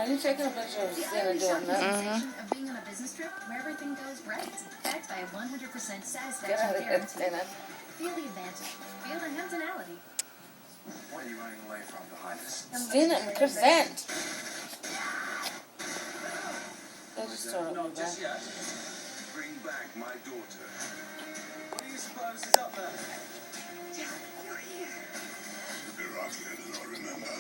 Are you taking a picture of Santa doing that? Of being on a business trip where everything goes right. Backed by a 100% satisfaction Get out of here, guarantee. Santa. Feel the advantage. Feel the Hamptonality. What are you running away from behind us? Santa, present. They just turned me Not back. just yet. Bring back my daughter. What do you suppose is up there? Jack, you're here. The Rocklet did not remember.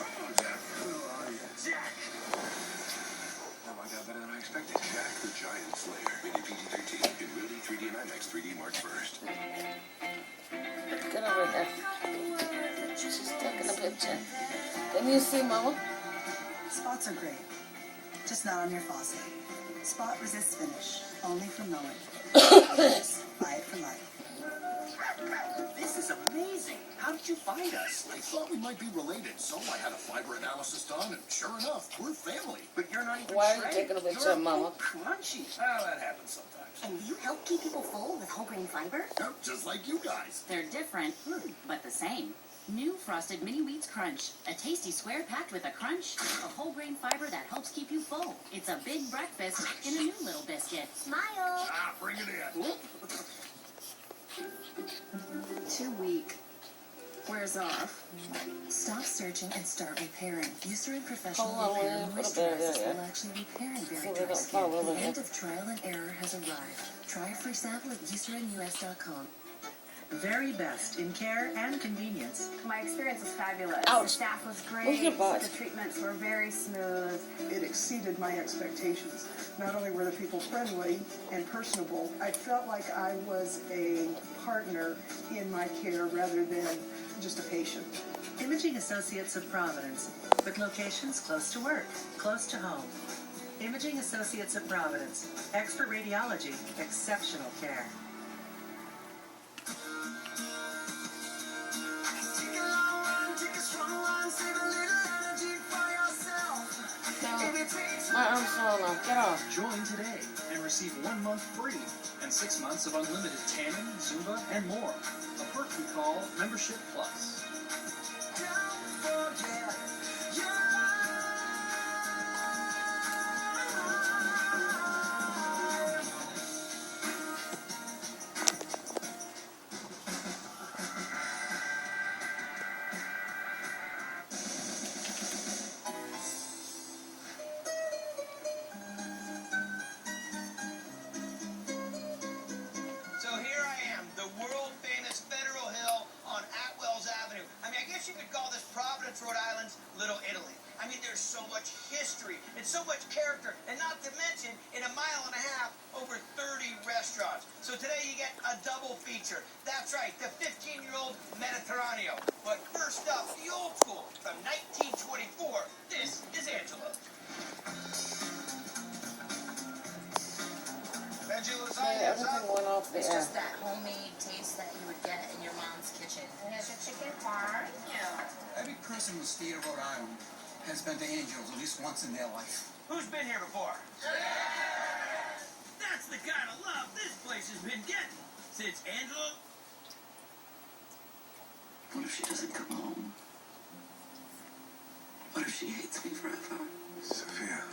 Come on, Jack. Who are you? Jack! That might go better than I expected. Jack the Giant Slayer. Rated PG-13. In Really 3D and IMAX 3D March 1st. Get over there. She's taking a picture. Can you see, Mama? Spots are great, just not on your faucet. Spot resists finish, only from Moen. Buy it for life. This is amazing. How did you find us? I thought we might be related, so I had a fiber analysis done, and sure enough, we're family. But you're not even Why are you trained. taking a picture You're of Mama? Crunchy. Oh, that happens sometimes. And you help keep people full with whole grain fiber? Yep, just like you guys. They're different, but the same. New Frosted Mini Wheats Crunch. A tasty square packed with a crunch of whole grain fiber that helps keep you full. It's a big breakfast in a new little biscuit. Smile. Ah, bring it in. Too weak. Wears off. Stop searching and start repairing. Eucerin Professional Hold on, Repair we'll put it there, Moisturizers yeah. will actually repair and So bury we dry don't skin. fall over The here. end of trial and error has arrived. Try a free sample at EucerinUS.com. Very best in care and convenience. My experience was fabulous. Ouch. The staff was Move great. your butt. The treatments were very smooth. It exceeded my expectations. Not only were the people friendly and personable, I felt like I was a partner in my care rather than just a patient. Imaging Associates of Providence, with locations close to work, close to home. Imaging Associates of Providence, expert radiology, exceptional care. My arm's falling off. Get off. Join today and receive 1 month free and 6 months of unlimited tanning, Zumba, and more. A perk we call Membership Plus. So here I am, the world famous Federal Hill on Atwells Avenue. I mean, I guess you could call this Providence, Rhode Island's Little Italy. I mean, there's so much history and so much character, and not to mention, in a mile and a half, over 30 restaurants. So today you get a double feature. That's right, the 15-year-old Mediterraneo. But first up, the old school from 1924. This is Angela. Hey, everything went off the It's air. just that homemade taste that you would get in your mom's kitchen. Here's your chicken parm. Yeah. Every person in the state of Rhode Island has been to Angel's at least once in their life. Who's been here before? That's the kind of love this place has been getting since Angela. What if she doesn't come home? What if she hates me forever? Sophia,